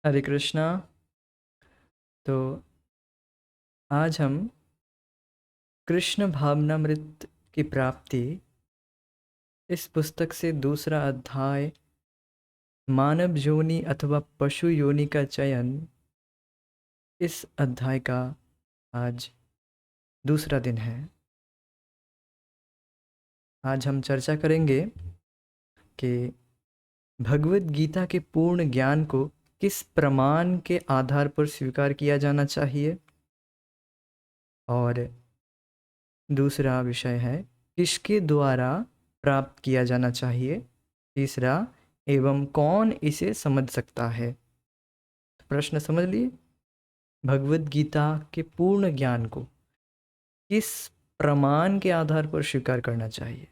हरे कृष्णा। तो आज हम कृष्ण भावनामृत की प्राप्ति इस पुस्तक से दूसरा अध्याय मानव योनि अथवा पशु योनि का चयन, इस अध्याय का आज दूसरा दिन है। आज हम चर्चा करेंगे कि भगवत गीता के पूर्ण ज्ञान को किस प्रमाण के आधार पर स्वीकार किया जाना चाहिए, और दूसरा विषय है किसके द्वारा प्राप्त किया जाना चाहिए। तीसरा, एवं कौन इसे समझ सकता है। प्रश्न समझ लिए। भगवत गीता के पूर्ण ज्ञान को किस प्रमाण के आधार पर स्वीकार करना चाहिए,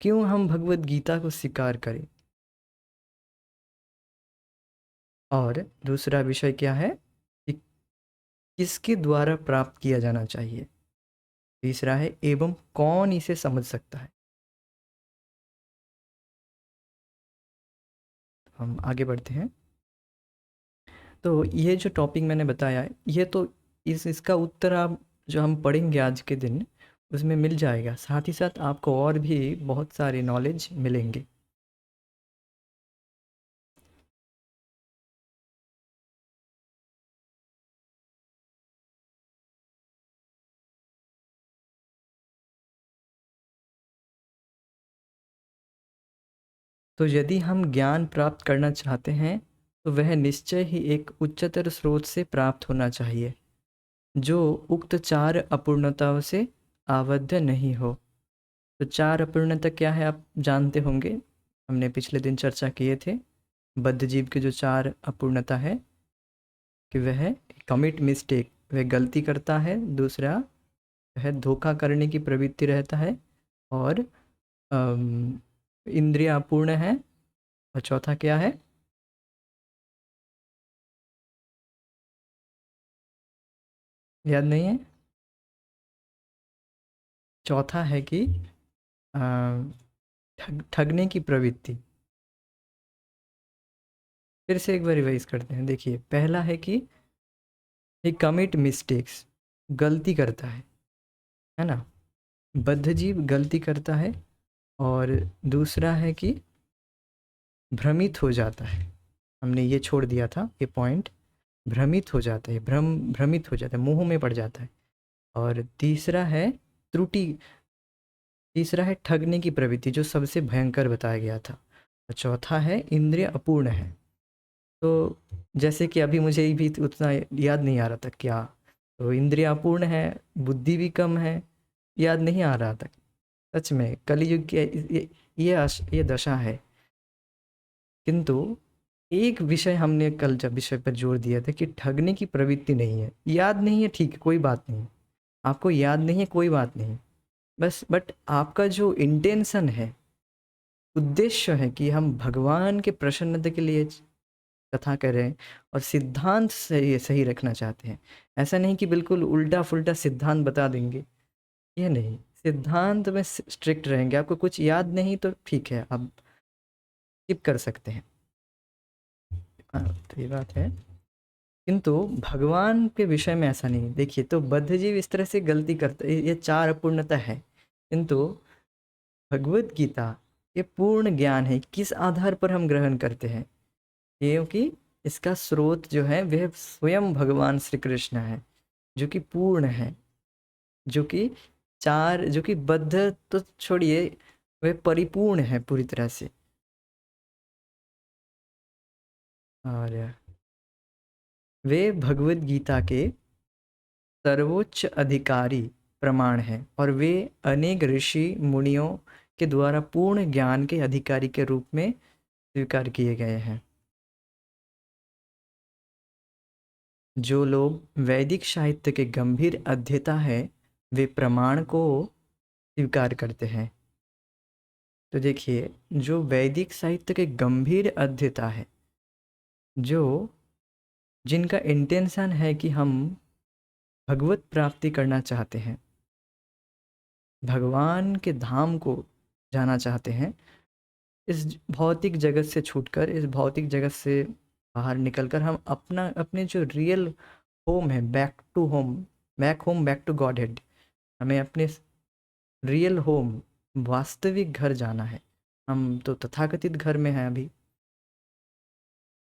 क्यों हम भगवत गीता को स्वीकार करें, और दूसरा विषय क्या है कि किसके द्वारा प्राप्त किया जाना चाहिए। तीसरा है एवं कौन इसे समझ सकता है। हम आगे बढ़ते हैं। तो ये जो टॉपिक मैंने बताया है, ये तो इसका उत्तर आप जो हम पढ़ेंगे आज के दिन उसमें मिल जाएगा। साथ ही साथ आपको और भी बहुत सारे नॉलेज मिलेंगे। तो यदि हम ज्ञान प्राप्त करना चाहते हैं तो वह निश्चय ही एक उच्चतर स्रोत से प्राप्त होना चाहिए जो उक्त चार अपूर्णताओं से आबद्ध नहीं हो। तो चार अपूर्णता क्या है आप जानते होंगे, हमने पिछले दिन चर्चा किए थे। बद्ध जीव के जो चार अपूर्णता है कि वह कमिट मिस्टेक, वह गलती करता है। दूसरा, वह धोखा करने की प्रवृत्ति रहता है। और इंद्रियां अपूर्ण है। और चौथा क्या है? याद नहीं है? चौथा है कि अ, ठगने की प्रवृत्ति। फिर से एक बार रिवाइज करते हैं। देखिए, पहला है कि ही कमिट मिस्टेक्स, गलती करता है ना। बद्ध जीव गलती करता है। और दूसरा है कि भ्रमित हो जाता है। हमने ये छोड़ दिया था ये पॉइंट। भ्रमित हो जाता है, भ्रमित हो जाता है, मोह में पड़ जाता है। और तीसरा है त्रुटि। तीसरा है ठगने की प्रवृत्ति, जो सबसे भयंकर बताया गया था। और चौथा है इंद्रिय अपूर्ण है। तो जैसे कि अभी मुझे भी उतना याद नहीं आ रहा था क्या। तो इंद्रिय अपूर्ण है, बुद्धि भी कम है, याद नहीं आ रहा था। सच में कलयुग की ये दशा है। किंतु एक विषय हमने कल जब विषय पर जोर दिया था कि ठगने की प्रवृत्ति नहीं है। याद नहीं है, ठीक है, कोई बात नहीं। आपको याद नहीं है, कोई बात नहीं। बस बट आपका जो इंटेंशन है, उद्देश्य है कि हम भगवान के प्रसन्नता के लिए कथा करें और सिद्धांत सही सही रखना चाहते हैं। ऐसा नहीं कि बिल्कुल उल्टा फुल्टा सिद्धांत बता देंगे, ये नहीं। सिद्धांत में स्ट्रिक्ट रहेंगे। आपको कुछ याद नहीं तो ठीक है, आप स्किप कर सकते हैं। हाँ, तो ये बात है। किंतु भगवान के विषय में ऐसा नहीं। देखिए, तो बद्धजीव इस तरह से गलती करता है, ये चार अपूर्णता है। किंतु भगवत गीता ये पूर्ण ज्ञान है, किस आधार पर हम ग्रहण करते हैं, क्योंकि इसका स्रोत जो है वह स्वयं भगवान श्री कृष्ण है, जो कि पूर्ण है, जो कि चार, जो कि बद्ध तो छोड़िए, वह परिपूर्ण है पूरी तरह से। और वे भगवत गीता के सर्वोच्च अधिकारी प्रमाण हैं, और वे अनेक ऋषि मुनियों के द्वारा पूर्ण ज्ञान के अधिकारी के रूप में स्वीकार किए गए हैं। जो लोग वैदिक साहित्य के गंभीर अध्येता है, वे प्रमाण को स्वीकार करते हैं। तो देखिए, जो वैदिक साहित्य के गंभीर अध्येता है, जो जिनका इंटेंशन है कि हम भगवत प्राप्ति करना चाहते हैं, भगवान के धाम को जाना चाहते हैं, इस भौतिक जगत से छूटकर, इस भौतिक जगत से बाहर निकलकर हम अपने जो रियल होम है, back to home, back home, back to Godhead, हमें अपने रियल होम, वास्तविक घर जाना है। हम तो तथाकथित घर में हैं अभी।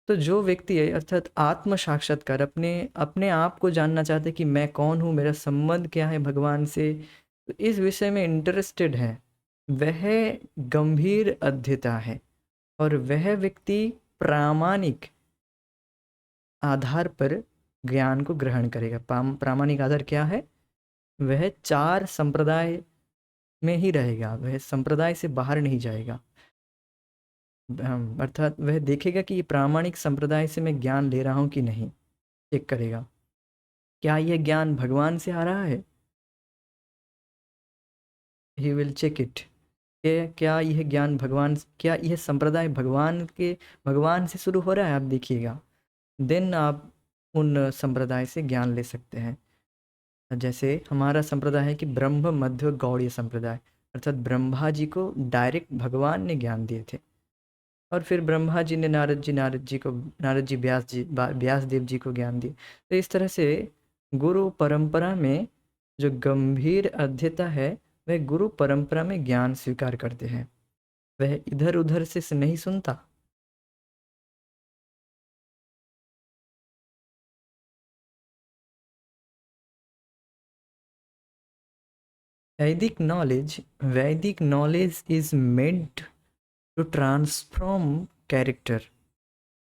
तो जो व्यक्ति है अर्थात आत्म साक्षात्कार, अपने अपने आप को जानना चाहते कि मैं कौन हूँ, मेरा संबंध क्या है भगवान से, तो इस विषय में इंटरेस्टेड है, वह गंभीर अध्येता है। और वह व्यक्ति प्रामाणिक आधार पर ज्ञान को ग्रहण करेगा। प्रामाणिक आधार क्या है? वह चार संप्रदाय में ही रहेगा, वह संप्रदाय से बाहर नहीं जाएगा। अर्थात वह देखेगा कि ये प्रामाणिक संप्रदाय से मैं ज्ञान ले रहा हूँ कि नहीं, चेक करेगा क्या यह ज्ञान भगवान से आ रहा है। ही विल चेक इट, क्या यह ज्ञान भगवान, क्या यह संप्रदाय भगवान से शुरू हो रहा है, आप देखिएगा। देन आप उन संप्रदाय से ज्ञान ले सकते हैं। जैसे हमारा संप्रदाय है कि ब्रह्म मध्य गौड़ीय संप्रदाय, अर्थात ब्रह्मा जी को डायरेक्ट भगवान ने ज्ञान दिए थे, और फिर ब्रह्मा जी ने नारद जी व्यास देव जी को ज्ञान दिए। तो इस तरह से गुरु परंपरा में जो गंभीर अध्येता है, वह गुरु परंपरा में ज्ञान स्वीकार करते हैं, वह इधर उधर से नहीं सुनता। Vedic knowledge is meant to transform character.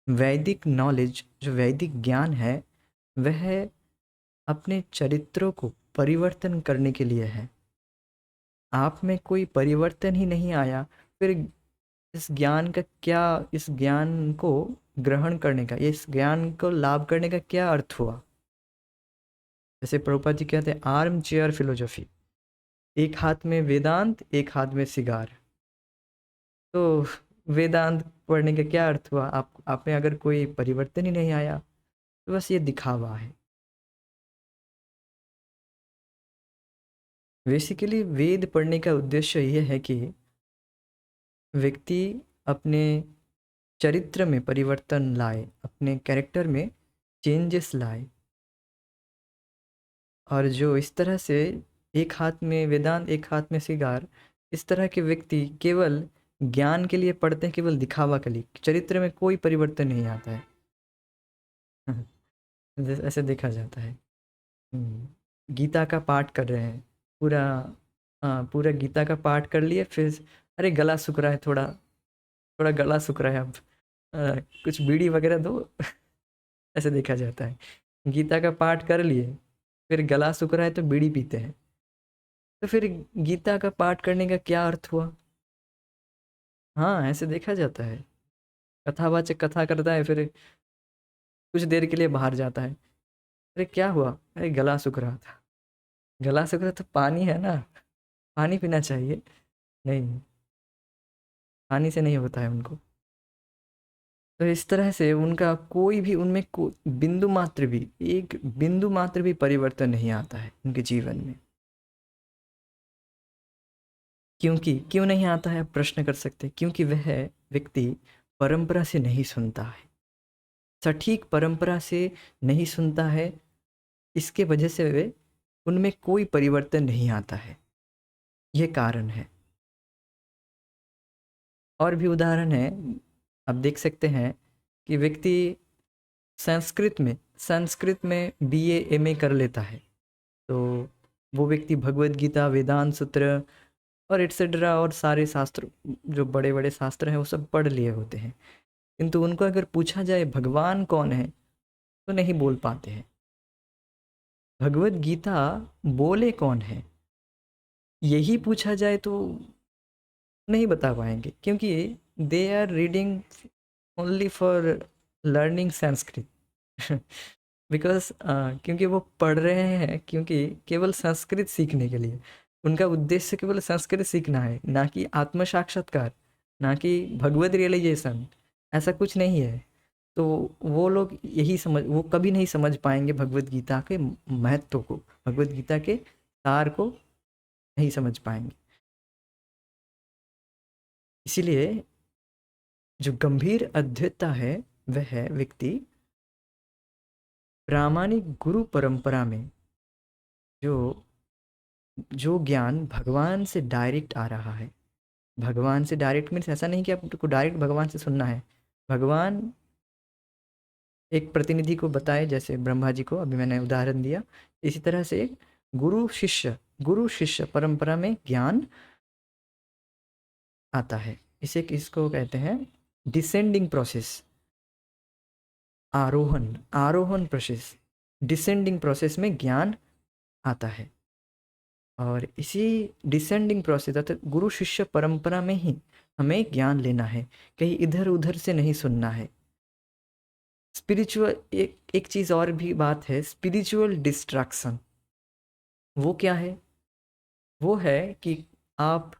Vedic knowledge, जो वैदिक ज्ञान है, वह अपने चरित्रों को परिवर्तन करने के लिए है। आप में कोई परिवर्तन ही नहीं आया, फिर इस ज्ञान का क्या, इस ज्ञान को ग्रहण करने का, इस ज्ञान को लाभ करने का क्या अर्थ हुआ? जैसे प्रभुपाद जी कहते हैं आर्म चेयर फिलोसफी, एक हाथ में वेदांत, एक हाथ में सिगार। तो वेदांत पढ़ने का क्या अर्थ हुआ? आप में अगर कोई परिवर्तन ही नहीं आया, तो बस ये दिखावा है। बेसिकली वेद पढ़ने का उद्देश्य यह है कि व्यक्ति अपने चरित्र में परिवर्तन लाए, अपने कैरेक्टर में चेंजेस लाए। और जो इस तरह से एक हाथ में वेदांत, एक हाथ में सिगार, इस तरह के व्यक्ति केवल ज्ञान के लिए पढ़ते हैं, केवल दिखावा के लिए, चरित्र में कोई परिवर्तन नहीं आता है। ऐसे देखा जाता है। गीता का पाठ कर रहे हैं पूरा, हाँ पूरा गीता का पाठ कर लिए, फिर अरे गला सूख रहा है, थोड़ा थोड़ा गला सूख रहा है, अब कुछ बीड़ी वगैरह दो। ऐसे देखा जाता है। गीता का पाठ कर लिए, फिर गला सूख रहा है तो बीड़ी पीते हैं। तो फिर गीता का पाठ करने का क्या अर्थ हुआ? हाँ, ऐसे देखा जाता है। कथावाचक कथा करता है, फिर कुछ देर के लिए बाहर जाता है। अरे क्या हुआ? अरे गला सूख रहा था। गला सूख रहा तो पानी है ना, पानी पीना चाहिए। नहीं, पानी से नहीं होता है उनको। तो इस तरह से उनका कोई भी, उनमें बिंदु मात्र भी, एक बिंदु मात्र भी परिवर्तन नहीं आता है उनके जीवन में। क्यों नहीं आता है, आप प्रश्न कर सकते हैं। क्योंकि वह व्यक्ति परंपरा से नहीं सुनता है, सटीक परंपरा से नहीं सुनता है। इसके वजह से वे, उनमें कोई परिवर्तन नहीं आता है, यह कारण है। और भी उदाहरण है, आप देख सकते हैं कि व्यक्ति संस्कृत में बीए एमए कर लेता है, तो वो व्यक्ति भगवत गीता, वेदांत सूत्र और एट्सेट्रा और सारे शास्त्र, जो बड़े बड़े शास्त्र हैं, वो सब पढ़ लिए होते हैं। किंतु उनको अगर पूछा जाए भगवान कौन है, तो नहीं बोल पाते हैं। भगवत गीता बोले कौन है, यही पूछा जाए तो नहीं बता पाएंगे, क्योंकि they are reading only for learning Sanskrit. Because क्योंकि वो पढ़ रहे हैं, क्योंकि केवल संस्कृत सीखने के लिए, उनका उद्देश्य केवल संस्कृत सीखना है, ना कि आत्म साक्षात्कार, ना कि भगवत रियलाइजेशन, ऐसा कुछ नहीं है। तो वो लोग यही समझ, वो कभी नहीं समझ पाएंगे भगवत गीता के महत्व को, भगवत गीता के सार को नहीं समझ पाएंगे। इसीलिए जो गंभीर अद्वैता है वह व्यक्ति प्रामाणिक गुरु परंपरा में जो जो ज्ञान भगवान से डायरेक्ट आ रहा है, भगवान से डायरेक्ट मीन्स ऐसा नहीं कि आपको डायरेक्ट भगवान से सुनना है। भगवान एक प्रतिनिधि को बताए, जैसे ब्रह्मा जी को अभी मैंने उदाहरण दिया, इसी तरह से गुरु शिष्य परंपरा में ज्ञान आता है। इसे किसको कहते हैं? डिसेंडिंग प्रोसेस, आरोहण आरोहण प्रोसेस, डिसेंडिंग प्रोसेस में ज्ञान आता है। और इसी डिसेंडिंग प्रोसेस अर्थात गुरु शिष्य परंपरा में ही हमें ज्ञान लेना है, कहीं इधर उधर से नहीं सुनना है। स्पिरिचुअल एक चीज़ और भी बात है, स्पिरिचुअल डिस्ट्रैक्शन। वो क्या है? वो है कि आप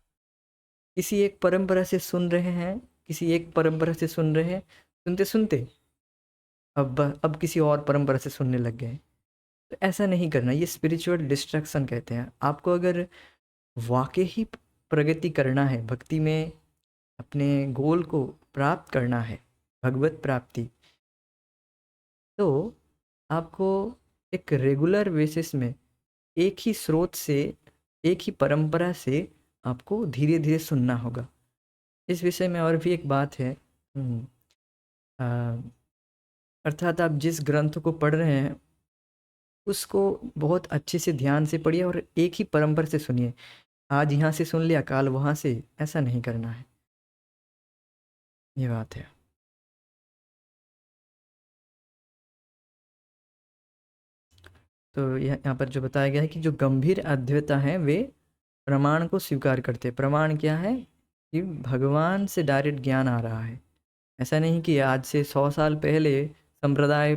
किसी एक परंपरा से सुन रहे हैं, किसी एक परंपरा से सुन रहे हैं, सुनते सुनते अब किसी और परंपरा से सुनने लग गए। तो ऐसा नहीं करना, ये स्पिरिचुअल डिस्ट्रैक्शन कहते हैं। आपको अगर वाकई ही प्रगति करना है, भक्ति में अपने गोल को प्राप्त करना है, भगवत प्राप्ति, तो आपको एक रेगुलर बेसिस में एक ही स्रोत से, एक ही परंपरा से आपको धीरे धीरे सुनना होगा। इस विषय में और भी एक बात है। अर्थात आप जिस ग्रंथ को पढ़ रहे हैं उसको बहुत अच्छे से ध्यान से पढ़िए और एक ही परंपरा से सुनिए। आज यहाँ से सुन लिया, काल वहाँ से, ऐसा नहीं करना है। ये बात है। तो यहाँ पर जो बताया गया है कि जो गंभीर अद्वैता है वे प्रमाण को स्वीकार करते हैं। प्रमाण क्या है? कि भगवान से डायरेक्ट ज्ञान आ रहा है। ऐसा नहीं कि आज से 100 साल पहले संप्रदाय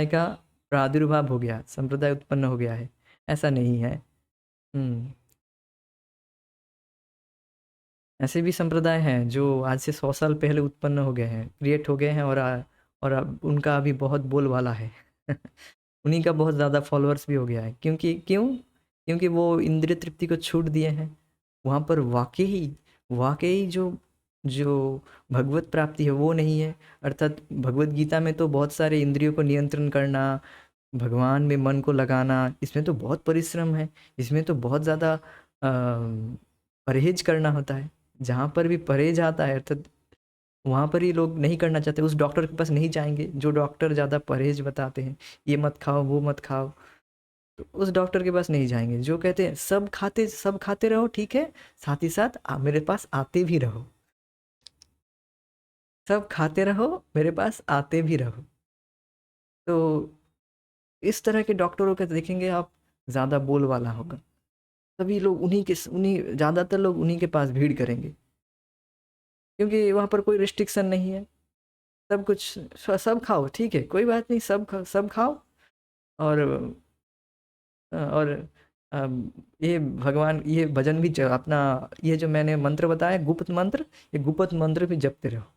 का प्रादुर्भाव हो गया, संप्रदाय उत्पन्न हो गया है, ऐसा नहीं है। ऐसे भी संप्रदाय हैं जो आज से 100 साल पहले उत्पन्न हो गए हैं, क्रिएट हो गए हैं, और अब उनका अभी बहुत बोलबाला है। उन्हीं का बहुत ज़्यादा फॉलोअर्स भी हो गया है। क्योंकि वो इंद्रिय तृप्ति को छूट दिए हैं। वहाँ पर वाकई जो जो भगवत प्राप्ति है वो नहीं है। अर्थात भगवत गीता में तो बहुत सारे इंद्रियों को नियंत्रण करना, भगवान में मन को लगाना, इसमें तो बहुत परिश्रम है, इसमें तो बहुत ज़्यादा परहेज करना होता है। जहाँ पर भी परहेज आता है अर्थात वहाँ पर ही लोग नहीं करना चाहते, उस डॉक्टर के पास नहीं जाएंगे जो डॉक्टर ज़्यादा परहेज बताते हैं, ये मत खाओ वो मत खाओ, तो उस डॉक्टर के पास नहीं जाएंगे। जो कहते हैं सब खाते रहो, ठीक है, साथ ही साथ मेरे पास आते भी रहो, सब खाते रहो, मेरे पास आते भी रहो। तो इस तरह के डॉक्टरों का देखेंगे आप, ज़्यादा बोल वाला होगा, सभी लोग उन्हीं ज़्यादातर लोग उन्हीं के पास भीड़ करेंगे, क्योंकि वहाँ पर कोई रिस्ट्रिक्शन नहीं है। सब कुछ सब खाओ, ठीक है, कोई बात नहीं, सब खाओ। और और ये भगवान, ये भजन भी अपना, ये जो मैंने मंत्र बताया गुप्त मंत्र, ये गुप्त मंत्र भी जपते रहो।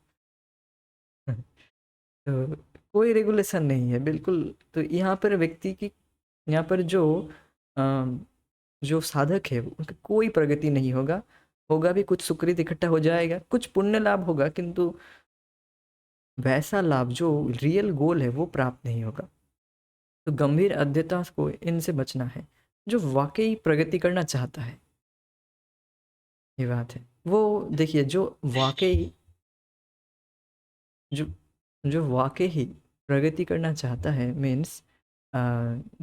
तो कोई रेगुलेशन नहीं है बिल्कुल। तो यहाँ पर व्यक्ति की, यहाँ पर जो साधक है उनका कोई प्रगति नहीं होगा। होगा भी कुछ सुकृत इकट्ठा हो जाएगा, कुछ पुण्य लाभ होगा, किंतु वैसा लाभ जो रियल गोल है वो प्राप्त नहीं होगा। तो गंभीर अध्यता को इनसे बचना है। जो वाकई प्रगति करना चाहता है, ये बात है, वो देखिए जो जो वाकई ही प्रगति करना चाहता है मीन्स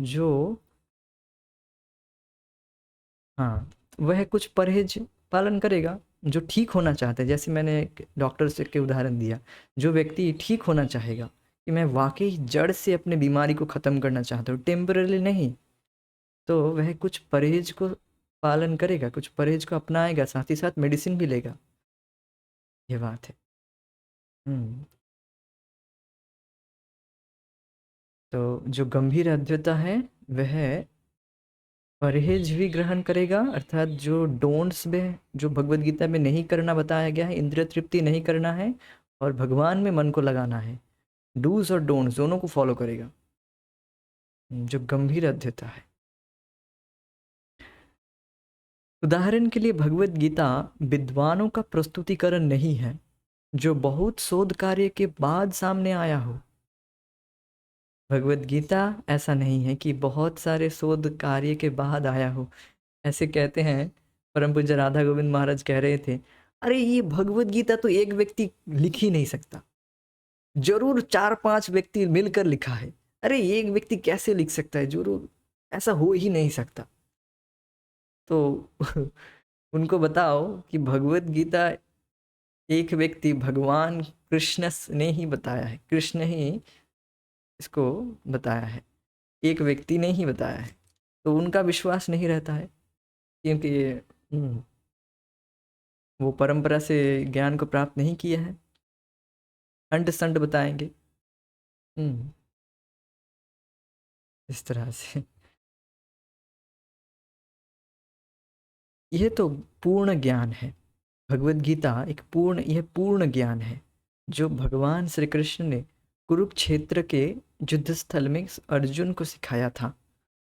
जो, हाँ, वह कुछ परहेज पालन करेगा। जो ठीक होना चाहता है, जैसे मैंने एक डॉक्टर से के उदाहरण दिया, जो व्यक्ति ठीक होना चाहेगा कि मैं वाकई जड़ से अपने बीमारी को ख़त्म करना चाहता हूँ, टेम्पररी नहीं, तो वह कुछ परहेज को पालन करेगा, कुछ परहेज को अपनाएगा, साथ ही साथ मेडिसिन भी लेगा। ये बात है। हम्म। तो जो गंभीर अद्वैता है वह परहेज भी ग्रहण करेगा, अर्थात जो डोंट्स में, जो भगवत गीता में नहीं करना बताया गया है, इंद्रिय तृप्ति नहीं करना है और भगवान में मन को लगाना है, डूज और डोंट्स दोनों को फॉलो करेगा। जो गंभीर अद्वैता है, उदाहरण के लिए भगवत गीता विद्वानों का प्रस्तुतिकरण नहीं है, जो बहुत शोध कार्य के बाद सामने आया हो। भगवत गीता ऐसा नहीं है कि बहुत सारे शोध कार्य के बाद आया हो। ऐसे कहते हैं, परम पूज्य राधा गोविंद महाराज कह रहे थे, अरे ये भगवत गीता तो एक व्यक्ति लिख ही नहीं सकता, जरूर 4-5 व्यक्ति मिलकर लिखा है। अरे एक व्यक्ति कैसे लिख सकता है, जरूर ऐसा हो ही नहीं सकता। तो उनको बताओ कि भगवत गीता एक व्यक्ति भगवान कृष्ण ने ही बताया है, कृष्ण ही इसको बताया है, एक व्यक्ति ने ही बताया है। तो उनका विश्वास नहीं रहता है, क्योंकि वो परंपरा से ज्ञान को प्राप्त नहीं किया है, अंड संड बताएंगे। इस तरह से यह तो पूर्ण ज्ञान है। भगवत गीता एक यह पूर्ण ज्ञान है जो भगवान श्री कृष्ण ने कुरुक्षेत्र के युद्ध स्थल में अर्जुन को सिखाया था।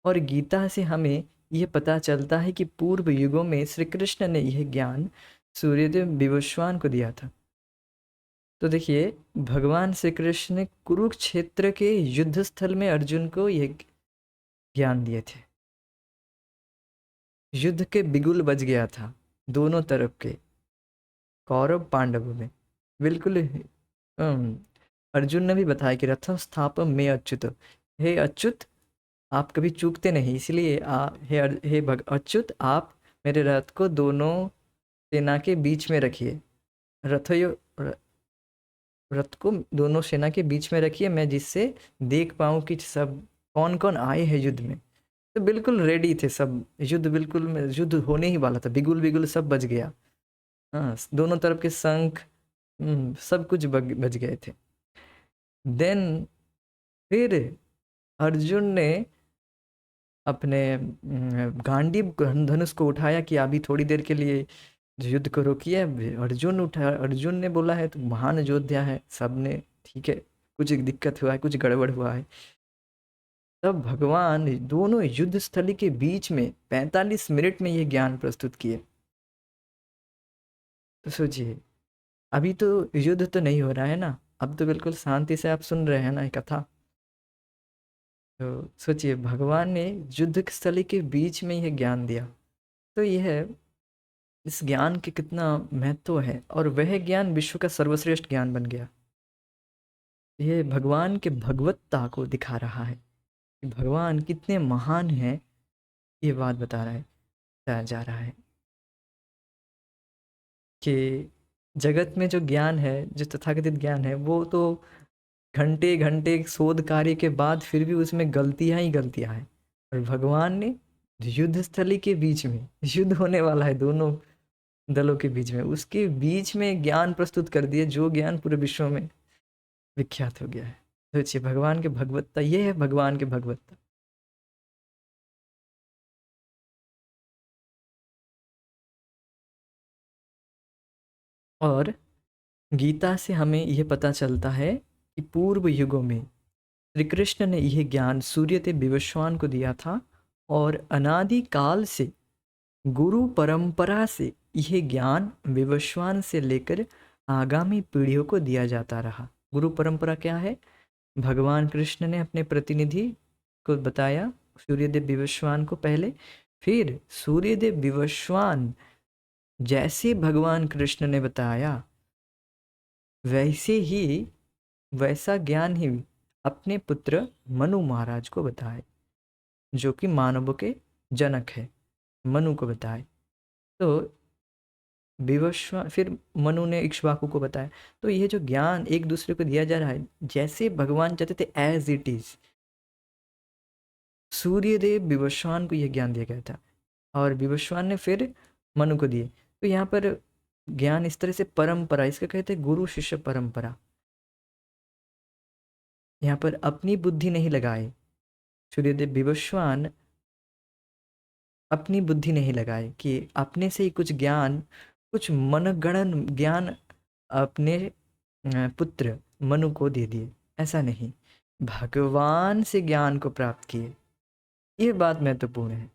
और गीता से हमें यह पता चलता है कि पूर्व युगों में श्री कृष्ण ने यह ज्ञान सूर्यदेव विवस्वान को दिया था। तो देखिए, भगवान श्री कृष्ण ने कुरुक्षेत्र के युद्ध स्थल में अर्जुन को यह ज्ञान दिए थे। युद्ध के बिगुल बज गया था दोनों तरफ के, कौरव पांडव में। बिल्कुल अर्जुन ने भी बताया कि रथम स्थापम में अच्युत, हे अच्युत आप कभी चूकते नहीं, इसलिए हे अच्युत आप मेरे रथ को दोनों सेना के बीच में रखिए, रथ को दोनों सेना के बीच में रखिए, मैं जिससे देख पाऊँ कि सब कौन कौन आए हैं युद्ध में। तो बिल्कुल रेडी थे सब, युद्ध बिल्कुल युद्ध होने ही वाला था, बिगुल बिगुल सब बज गया। हाँ, दोनों तरफ के शंख सब कुछ बज गए थे। देन फिर अर्जुन ने अपने गांडीव धनुष को उठाया कि अभी थोड़ी देर के लिए युद्ध को रोकिए। अर्जुन ने बोला है तो महान योद्धा है, सब ने ठीक है, कुछ दिक्कत हुआ है, कुछ गड़बड़ हुआ है। तब भगवान दोनों युद्ध स्थली के बीच में 45 मिनट में ये ज्ञान प्रस्तुत किए। तो सोचिए, अभी तो युद्ध तो नहीं हो रहा है ना, अब तो बिल्कुल शांति से आप सुन रहे हैं ना कथा। तो सोचिए, भगवान ने युद्ध स्थली के बीच में यह ज्ञान दिया। तो यह इस ज्ञान के कितना महत्व है, और वह ज्ञान विश्व का सर्वश्रेष्ठ ज्ञान बन गया। यह भगवान के भगवत्ता को दिखा रहा है कि भगवान कितने महान हैं, ये बात बताया जा रहा है कि जगत में जो ज्ञान है, जो तथाकथित ज्ञान है, वो तो घंटे घंटे शोध कार्य के बाद फिर भी उसमें गलतियां ही गलतियां हैं। और भगवान ने युद्ध स्थली के बीच में, युद्ध होने वाला है दोनों दलों के बीच में, उसके बीच में ज्ञान प्रस्तुत कर दिए, जो ज्ञान पूरे विश्व में विख्यात हो गया है। सोचिए, भगवान के भगवत्ता, ये है भगवान के भगवत्ता। और गीता से हमें यह पता चलता है कि पूर्व युगों में श्री कृष्ण ने यह ज्ञान सूर्यदेव विवस्वान को दिया था, और अनादि काल से गुरु परंपरा से यह ज्ञान विवस्वान से लेकर आगामी पीढ़ियों को दिया जाता रहा। गुरु परंपरा क्या है? भगवान कृष्ण ने अपने प्रतिनिधि को बताया, सूर्यदेव विवस्वान को पहले, फिर सूर्यदेव विवस्वान जैसे भगवान कृष्ण ने बताया वैसे ही, वैसा ज्ञान ही अपने पुत्र मनु महाराज को बताए, जो कि मानवों के जनक है, मनु को बताए। तो विवस्वान, फिर मनु ने इक्ष्वाकु को बताया। तो ये जो ज्ञान एक दूसरे को दिया जा रहा है, जैसे भगवान चाहते थे as it is, Suryadev Vivasvan को यह ज्ञान दिया गया था, और विवस्वान ने फिर मनु को दिए। तो यहाँ पर ज्ञान इस तरह से परंपरा, इसका कहते हैं गुरु शिष्य परंपरा। यहाँ पर अपनी बुद्धि नहीं लगाए, सूर्यदेव विवस्वान अपनी बुद्धि नहीं लगाए कि अपने से ही कुछ ज्ञान, कुछ मनगणन ज्ञान अपने पुत्र मनु को दे दिए, ऐसा नहीं, भगवान से ज्ञान को प्राप्त किए। ये बात महत्वपूर्ण है।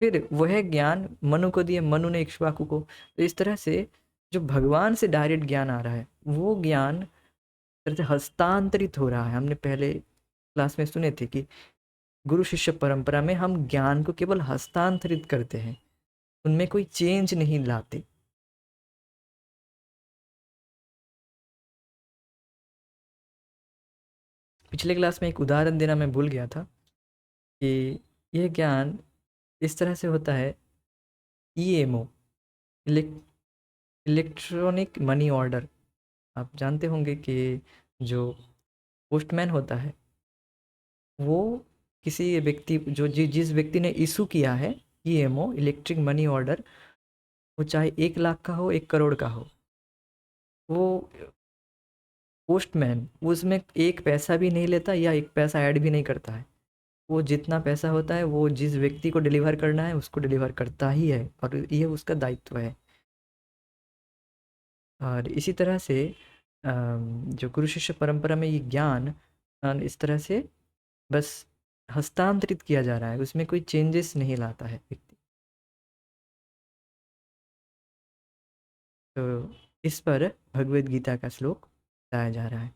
फिर वह ज्ञान मनु को दिए, मनु ने इक्ष्वाकु को। तो इस तरह से जो भगवान से डायरेक्ट ज्ञान आ रहा है वो ज्ञान तरह से हस्तांतरित हो रहा है। हमने पहले क्लास में सुने थे कि गुरु शिष्य परंपरा में हम ज्ञान को केवल हस्तांतरित करते हैं, उनमें कोई चेंज नहीं लाते। पिछले क्लास में एक उदाहरण देना मैं भूल गया था कि यह ज्ञान इस तरह से होता है। ईएमओ, इलेक्ट्रॉनिक मनी ऑर्डर, आप जानते होंगे कि जो पोस्टमैन होता है वो किसी व्यक्ति जिस व्यक्ति ने इशू किया है ईएमओ, इलेक्ट्रिक मनी ऑर्डर, वो चाहे 1 लाख का हो 1 करोड़ का हो, वो पोस्टमैन उसमें एक पैसा भी नहीं लेता या एक पैसा ऐड भी नहीं करता है। वो जितना पैसा होता है वो जिस व्यक्ति को डिलीवर करना है उसको डिलीवर करता ही है और ये उसका दायित्व है। और इसी तरह से जो गुरु शिष्य परंपरा में ये ज्ञान इस तरह से बस हस्तांतरित किया जा रहा है, उसमें कोई चेंजेस नहीं लाता है व्यक्ति। तो इस पर भगवद गीता का श्लोक बताया जा रहा है,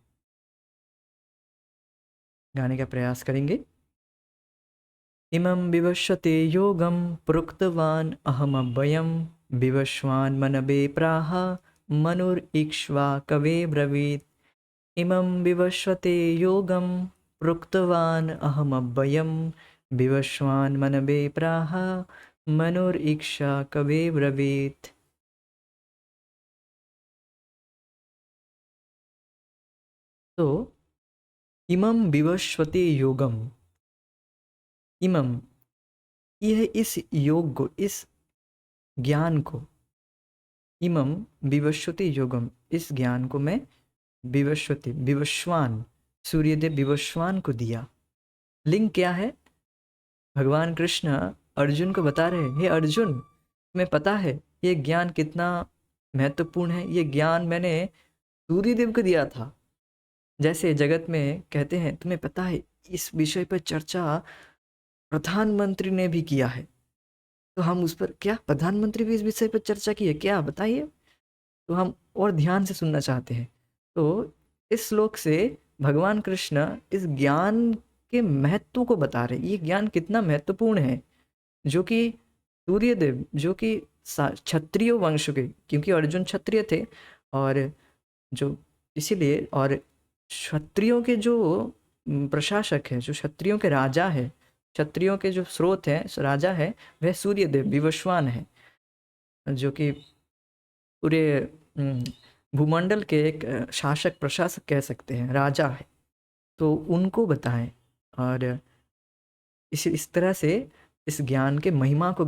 गाने का प्रयास करेंगे। इमं विवस्वते योगं प्रोक्तवान् अहमव्ययं विवस्वान् मनवे प्राह मनुरीक्ष्वाकवे ब्रवीत्। इमं विवस्वते योगं प्रोक्तवान् अहमव्ययं विवस्वान् मनवे प्राह मनुरीक्ष्वाकवे ब्रवीत्। तो इमं विवस्वते योगम, इमं यह इस योग को, इस ज्ञान को, इमं विवस्वते योगम इस ज्ञान को मैं विवस्वते विवस्वान सूर्यदेव विवस्वान को दिया। लिंग क्या है? भगवान कृष्ण अर्जुन को बता रहे हैं, हे अर्जुन तुम्हें पता है ये ज्ञान कितना महत्वपूर्ण है, ये ज्ञान मैंने सूर्यदेव को दिया था। जैसे जगत में कहते हैं तुम्हें पता है इस विषय पर चर्चा प्रधानमंत्री ने भी किया है, तो हम उस पर, क्या प्रधानमंत्री भी इस विषय पर चर्चा की है क्या, बताइए। तो हम और ध्यान से सुनना चाहते हैं। तो इस श्लोक से भगवान कृष्ण इस ज्ञान के महत्व को बता रहे हैं, ये ज्ञान कितना महत्वपूर्ण है, जो कि सूर्यदेव, जो कि क्षत्रिय वंश के, क्योंकि अर्जुन क्षत्रिय थे और जो इसीलिए, और क्षत्रियों के जो प्रशासक है, जो क्षत्रियों के राजा है, क्षत्रियों के जो स्रोत हैं, राजा है, वह सूर्यदेव विवस्वान है, जो कि पूरे भूमंडल के एक शासक प्रशासक कह सकते हैं, राजा है। तो उनको बताएं और इस तरह से इस ज्ञान के महिमा को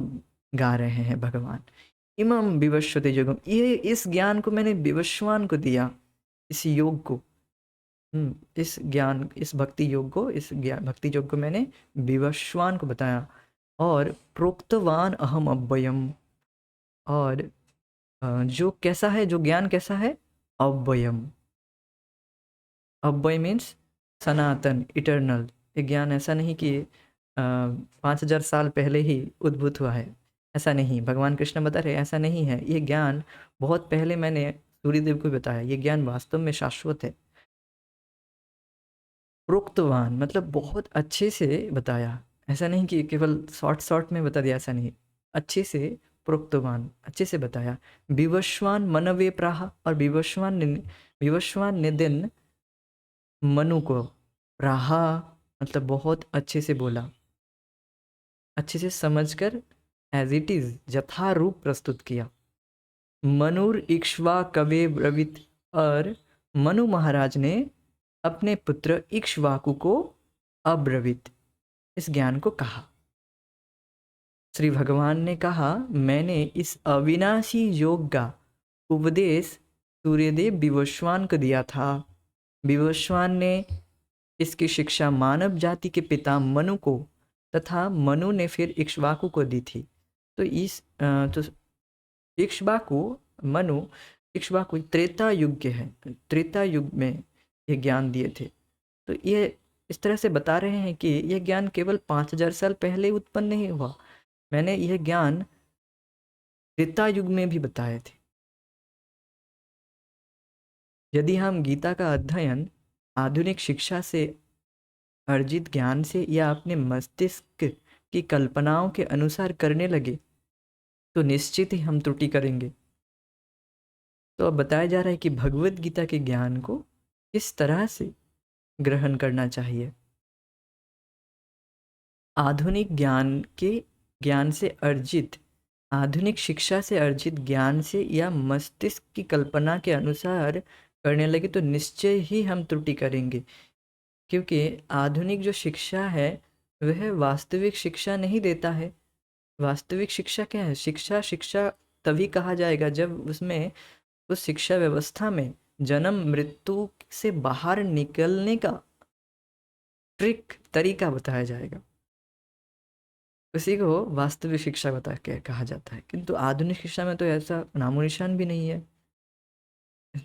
गा रहे हैं भगवान। इमं विवस्वते योगम, ये इस ज्ञान को मैंने विवस्वान को दिया, इस योग को, इस ज्ञान, इस भक्ति योग को, इस ज्ञान भक्ति योग को मैंने विवस्वान को बताया। और प्रोक्तवान अहम अव्ययम, और जो कैसा है, जो ज्ञान कैसा है, अव्ययम। अव्यय मीन्स सनातन, इटर्नल। ये ज्ञान ऐसा नहीं कि 5000 साल पहले ही उद्भूत हुआ है, ऐसा नहीं। भगवान कृष्ण बता रहे ऐसा नहीं है, ये ज्ञान बहुत पहले मैंने सूर्यदेव को बताया, ये ज्ञान वास्तव में शाश्वत है। प्रोक्तवान मतलब बहुत अच्छे से बताया, ऐसा नहीं कि केवल शॉर्ट में बता दिया, ऐसा नहीं, अच्छे से प्रोक्तवान, अच्छे से बताया। विवस्वान मनवे प्राह, और विवस्वान ने दिन मनु को, प्राहा मतलब बहुत अच्छे से बोला, अच्छे से समझकर एज इट इज यथारूप प्रस्तुत किया। मनुर इक्ष्वा कवे ब्रवीत, और मनु महाराज ने अपने पुत्र इक्ष्वाकु को अब्रवीत, इस ज्ञान को कहा। श्री भगवान ने कहा मैंने इस अविनाशी योग का उपदेश सूर्यदेव विवस्वान को दिया था। विवस्वान ने इसकी शिक्षा मानव जाति के पिता मनु को तथा मनु ने फिर इक्ष्वाकु को दी थी। तो तो इक्ष्वाकु, मनु, इक्ष्वाकु त्रेता युग के हैं, त्रेता युग में ये ज्ञान दिए थे। तो ये इस तरह से बता रहे हैं कि यह ज्ञान केवल 5000 साल पहले उत्पन्न नहीं हुआ, मैंने यह ज्ञान त्रेता युग में भी बताए थे। यदि हम गीता का अध्ययन आधुनिक शिक्षा से अर्जित ज्ञान से या अपने मस्तिष्क की कल्पनाओं के अनुसार करने लगे तो निश्चित ही हम त्रुटि करेंगे। तो अब बताया जा रहा है कि भगवत गीता के ज्ञान को किस तरह से ग्रहण करना चाहिए। आधुनिक ज्ञान से अर्जित आधुनिक शिक्षा से अर्जित ज्ञान से या मस्तिष्क की कल्पना के अनुसार करने लगे तो निश्चय ही हम त्रुटि करेंगे, क्योंकि आधुनिक जो शिक्षा है वह वास्तविक शिक्षा नहीं देता है। वास्तविक शिक्षा क्या है? शिक्षा शिक्षा तभी कहा जाएगा जब उसमें उस शिक्षा व्यवस्था में जन्म मृत्यु से बाहर निकलने का ट्रिक तरीका बताया जाएगा, उसी को वास्तविक शिक्षा बता के कहा जाता है। किंतु आधुनिक शिक्षा में तो ऐसा नामो निशान भी नहीं है।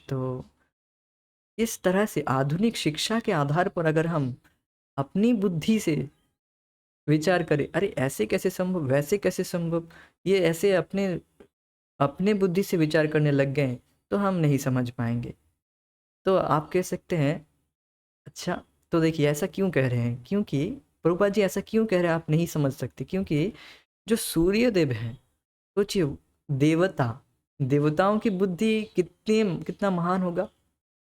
तो इस तरह से आधुनिक शिक्षा के आधार पर अगर हम अपनी बुद्धि से विचार करें, अरे ऐसे कैसे संभव, वैसे कैसे संभव, ये ऐसे अपने अपने बुद्धि से विचार करने लग गए तो हम नहीं समझ पाएंगे। तो आप कह सकते हैं अच्छा, तो देखिए ऐसा क्यों कह रहे हैं, क्योंकि प्रभुपाद जी ऐसा क्यों कह रहे हैं आप नहीं समझ सकते, क्योंकि जो सूर्य देव हैं, सोचिए देवताओं की बुद्धि कितना महान होगा,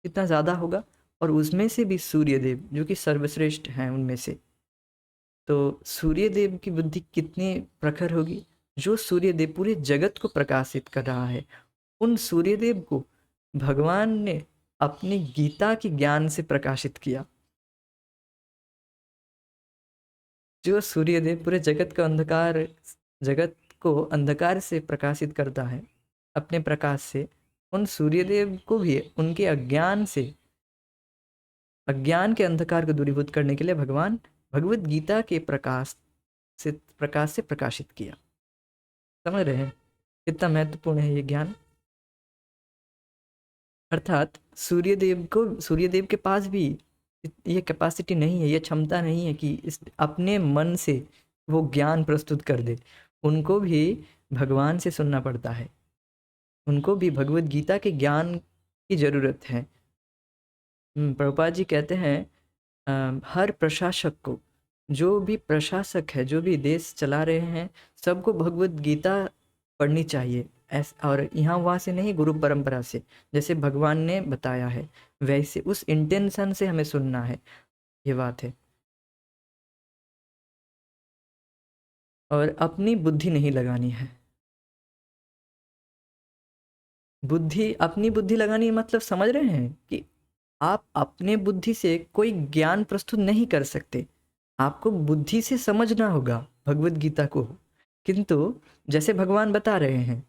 कितना ज़्यादा होगा, और उसमें से भी सूर्य देव जो कि सर्वश्रेष्ठ हैं उनमें से, तो सूर्य देव की बुद्धि कितनी प्रखर होगी। जो सूर्य देव पूरे जगत को प्रकाशित कर रहा है, उन सूर्य देव को भगवान ने अपनी गीता के ज्ञान से प्रकाशित किया। जो सूर्य देव पूरे जगत को अंधकार से प्रकाशित करता है अपने प्रकाश से, उन सूर्य देव को भी उनके अज्ञान के अंधकार को दूरीभूत करने के लिए भगवान भगवत गीता के प्रकाश से प्रकाशित किया। समझ रहे हैं कितना महत्वपूर्ण है ये ज्ञान। अर्थात सूर्य देव के पास भी ये कैपेसिटी नहीं है, ये क्षमता नहीं है कि इस अपने मन से वो ज्ञान प्रस्तुत कर दे। उनको भी भगवान से सुनना पड़ता है, उनको भी भगवत गीता के ज्ञान की ज़रूरत है। प्रभुपाद जी कहते हैं हर प्रशासक को, जो भी प्रशासक है, जो भी देश चला रहे हैं, सबको भगवत गीता पढ़नी चाहिए। और यहाँ वहाँ से नहीं, गुरु परंपरा से, जैसे भगवान ने बताया है वैसे उस इंटेंशन से हमें सुनना है, ये बात है। और अपनी बुद्धि नहीं लगानी है। अपनी बुद्धि लगानी मतलब समझ रहे हैं कि आप अपने बुद्धि से कोई ज्ञान प्रस्तुत नहीं कर सकते, आपको बुद्धि से समझना होगा भगवत गीता को। किंतु जैसे भगवान बता रहे हैं,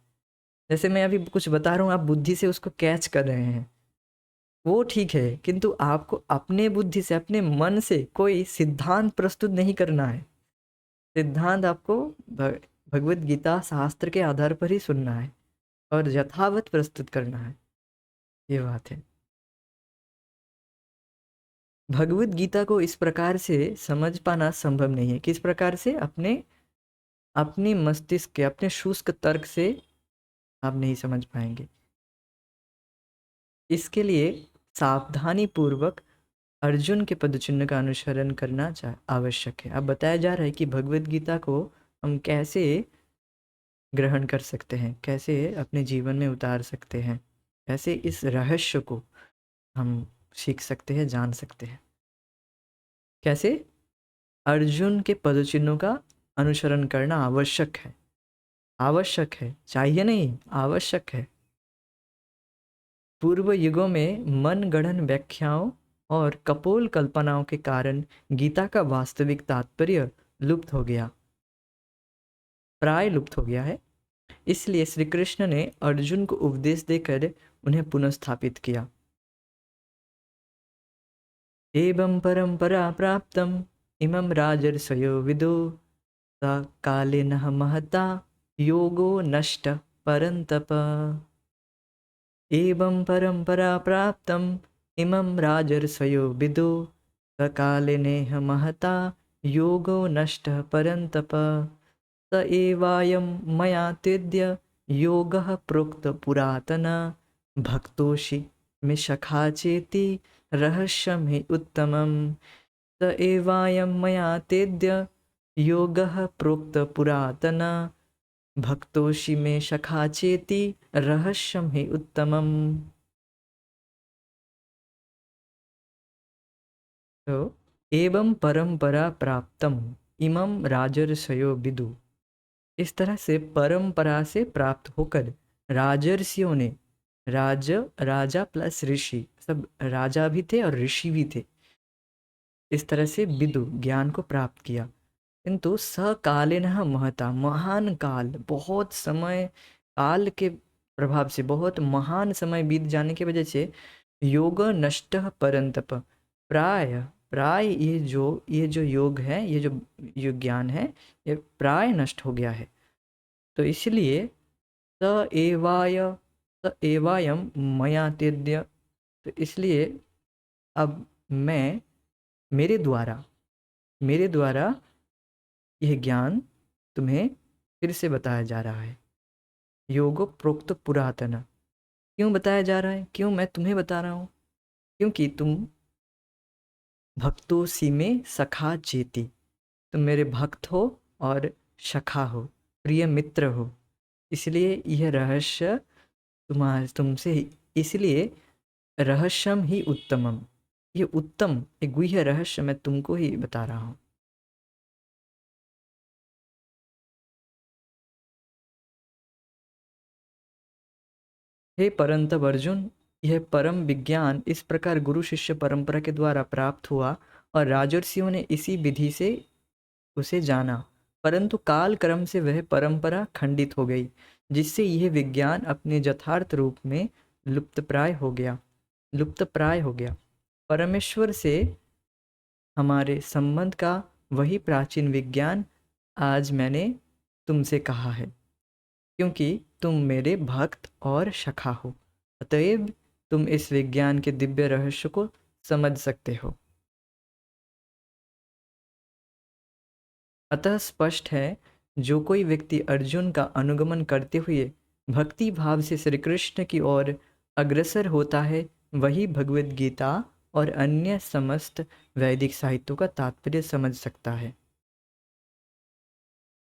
जैसे मैं अभी कुछ बता रहा हूँ, आप बुद्धि से उसको कैच कर रहे हैं, वो ठीक है, किंतु आपको अपने बुद्धि से अपने मन से कोई सिद्धांत प्रस्तुत नहीं करना है। सिद्धांत आपको भगवत गीता शास्त्र के आधार पर ही सुनना है और यथावत प्रस्तुत करना है, ये बात है। भगवत गीता को इस प्रकार से समझ पाना संभव नहीं है। किस प्रकार से? अपने मस्तिष्क के, अपने शुष्क तर्क से आप नहीं समझ पाएंगे। इसके लिए सावधानी पूर्वक अर्जुन के पदचिन्ह का अनुसरण करना आवश्यक है। अब बताया जा रहा है कि भगवत गीता को हम कैसे ग्रहण कर सकते हैं, कैसे अपने जीवन में उतार सकते हैं, कैसे इस रहस्य को हम सीख सकते हैं, जान सकते हैं। कैसे? अर्जुन के पदचिन्हों का अनुसरण करना आवश्यक है। आवश्यक है, चाहिए नहीं, आवश्यक है। पूर्व युगों में मनगढ़ंत व्याख्याओं और कपोल कल्पनाओं के कारण गीता का वास्तविक तात्पर्य लुप्त हो गया, प्राय लुप्त हो गया है। इसलिए श्री कृष्ण ने अर्जुन को उपदेश देकर उन्हें पुनर्स्थापित किया। एवं परंपरा प्राप्तम इमं राजर्षयो विदो कालेनः महता योगो नष्ट परंतप। एवं परंपरा प्राप्तम इमं राजर्षयो विदो कालेनेह महता योगो नष्ट परंतप। स एवायं मया तेद्य योगः प्रोक्त पुरातन भक्तोषि में सखा चेति रहस्यम हि उत्तमम स एवायं मया तेद्य योगः प्रोक्त पुरातन भक्तोषि में सखा चेति रहस्यम हि उत्तमम। तो एवं परंपरा प्राप्तम इमं राजर्षयो विदु, इस तरह से परंपरा से प्राप्त होकर राजर्षियों ने, राजा प्लस ऋषि, सब राजा भी थे और ऋषि भी थे, इस तरह से विदु ज्ञान को प्राप्त किया। किंतु सकालिनः महता, महान काल, बहुत समय, काल के प्रभाव से बहुत महान समय बीत जाने की वजह से योग नष्ट परंतप, प्राय प्राय ये जो योग है, ये जो ज्ञान है, ये प्राय नष्ट हो गया है। तो इसलिए स एवायम मया तेद्य, तो इसलिए अब मैं, मेरे द्वारा यह ज्ञान तुम्हें फिर से बताया जा रहा है। योगो प्रोक्त पुरातन, क्यों बताया जा रहा है, क्यों मैं तुम्हें बता रहा हूँ? क्योंकि तुम भक्तों सी में सखा चेती, तुम मेरे भक्त हो और सखा हो, प्रिय मित्र हो, इसलिए यह रहस्य तुमसे ही, इसलिए रहस्यम ही उत्तमम, ये उत्तम एक गुह्य रहस्य मैं तुमको ही बता रहा हूँ। हे परंतप अर्जुन, यह परम विज्ञान इस प्रकार गुरु शिष्य परंपरा के द्वारा प्राप्त हुआ और राजर्षियों ने इसी विधि से उसे जाना, परंतु काल क्रम से वह परंपरा खंडित हो गई, जिससे यह विज्ञान अपने यथार्थ रूप में लुप्तप्राय हो गया। परमेश्वर से हमारे संबंध का वही प्राचीन विज्ञान आज मैंने तुमसे कहा है, क्योंकि तुम मेरे भक्त और सखा हो, अतएव तुम इस विज्ञान के दिव्य रहस्य को समझ सकते हो। अतः स्पष्ट है, जो कोई व्यक्ति अर्जुन का अनुगमन करते हुए भक्ति भाव से श्री कृष्ण की ओर अग्रसर होता है, वही भगवद गीता और अन्य समस्त वैदिक साहित्यों का तात्पर्य समझ सकता है।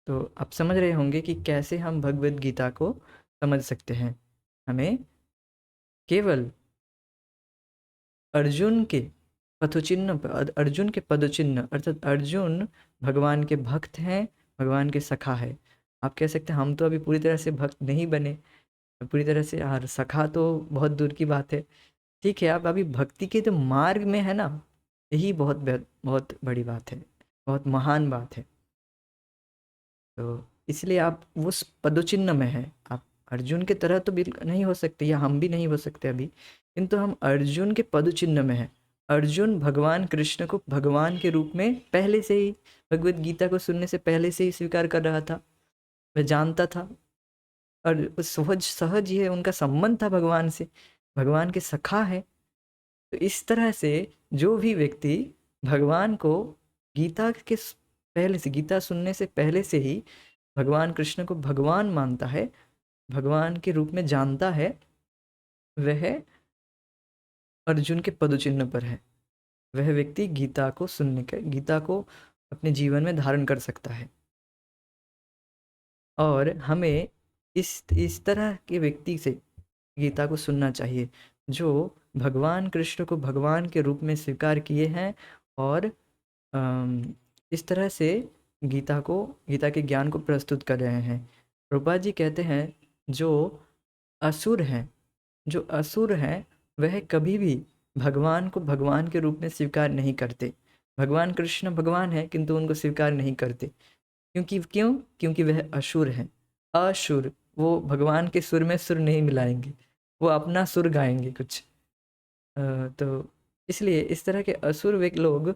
तो आप समझ रहे होंगे कि कैसे हम भगवद गीता को समझ सकते हैं। हमें केवल अर्जुन के अर्जुन के पदचिन्ह, अर्थात अर्जुन भगवान के भक्त हैं, भगवान के सखा है। आप कह सकते हैं हम तो अभी पूरी तरह से भक्त नहीं बने, पूरी तरह से, और सखा तो बहुत दूर की बात है। ठीक है, आप अभी भक्ति के तो मार्ग में है ना, यही बहुत बहुत बड़ी बात है, बहुत महान बात है। तो इसलिए आप उस पदचिन्ह में हैं। आप अर्जुन की तरह तो बिल्कुल नहीं हो सकते, या हम भी नहीं हो सकते अभी, किंतु हम अर्जुन के पदचिन्ह में हैं। अर्जुन भगवान कृष्ण को भगवान के रूप में पहले से ही, भगवद गीता को सुनने से पहले से ही स्वीकार कर रहा था, वह जानता था, और उस सहज सहज ये उनका संबंध था भगवान से, भगवान के सखा है। तो इस तरह से जो भी व्यक्ति भगवान को गीता के पहले से, गीता सुनने से पहले से ही भगवान कृष्ण को भगवान मानता है, भगवान के रूप में जानता है, वह अर्जुन के पदचिन्ह पर है। वह व्यक्ति गीता को सुनने के, गीता को अपने जीवन में धारण कर सकता है। और हमें इस तरह के व्यक्ति से गीता को सुनना चाहिए, जो भगवान कृष्ण को भगवान के रूप में स्वीकार किए हैं, और इस तरह से गीता के ज्ञान को प्रस्तुत कर रहे हैं। प्रभुपाद जी कहते हैं, जो असुर हैं वह कभी भी भगवान को भगवान के रूप में स्वीकार नहीं करते। भगवान कृष्ण भगवान है, किंतु उनको स्वीकार नहीं करते। क्योंकि वह असुर हैं। असुर, वो भगवान के सुर में सुर नहीं मिलाएंगे, वो अपना सुर गाएंगे कुछ। तो इसलिए इस तरह के असुर वे लोग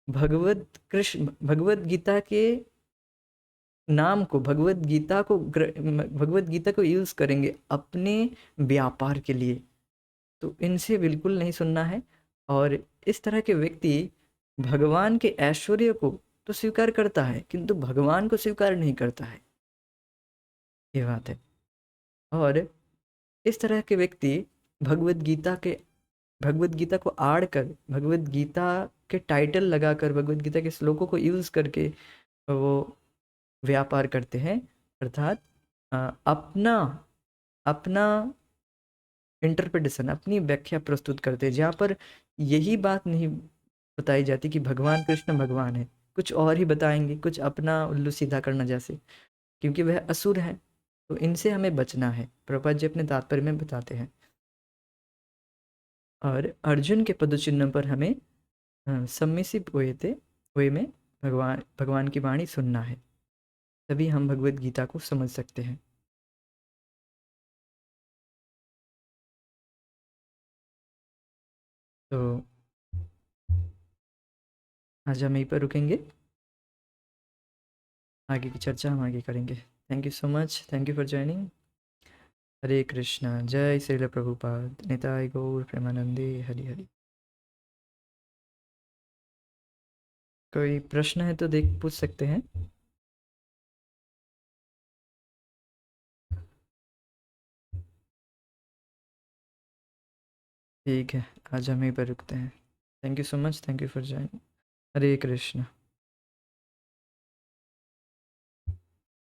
भगवद गीता के नाम को, भगवद गीता को यूज़ करेंगे अपने व्यापार के लिए। तो इनसे बिल्कुल नहीं सुनना है। और इस तरह के व्यक्ति भगवान के ऐश्वर्य को तो स्वीकार करता है, किंतु भगवान को स्वीकार नहीं करता है, ये बात है। और इस तरह के व्यक्ति भगवद गीता के भगवत गीता को आड़ कर, भगवत गीता के टाइटल लगाकर, भगवत गीता के श्लोकों को यूज़ करके वो व्यापार करते हैं, अर्थात अपना अपना इंटरप्रिटेशन, अपनी व्याख्या प्रस्तुत करते हैं, जहाँ पर यही बात नहीं बताई जाती कि भगवान कृष्ण भगवान है, कुछ और ही बताएंगे, कुछ अपना उल्लू सीधा करना जैसे, क्योंकि वह असुर है। तो इनसे हमें बचना है, प्रभुपाद जी अपने तात्पर्य में बताते हैं। और अर्जुन के पदचिन्ह पर हमें सम्मिसित वे में भगवान भगवान की वाणी सुनना है, तभी हम भगवत गीता को समझ सकते हैं। तो आज हम यहीं पर रुकेंगे, आगे की चर्चा हम आगे करेंगे। Thank you so much, thank you for joining. Hare Krishna, जय श्रील प्रभुपाद, निताय गौर प्रेमानंदे, हरि हरि। कोई प्रश्न है तो देख पूछ सकते हैं। ठीक है, आज हम यहीं पर रुकते हैं। Thank you so much, thank you for joining. Hare Krishna.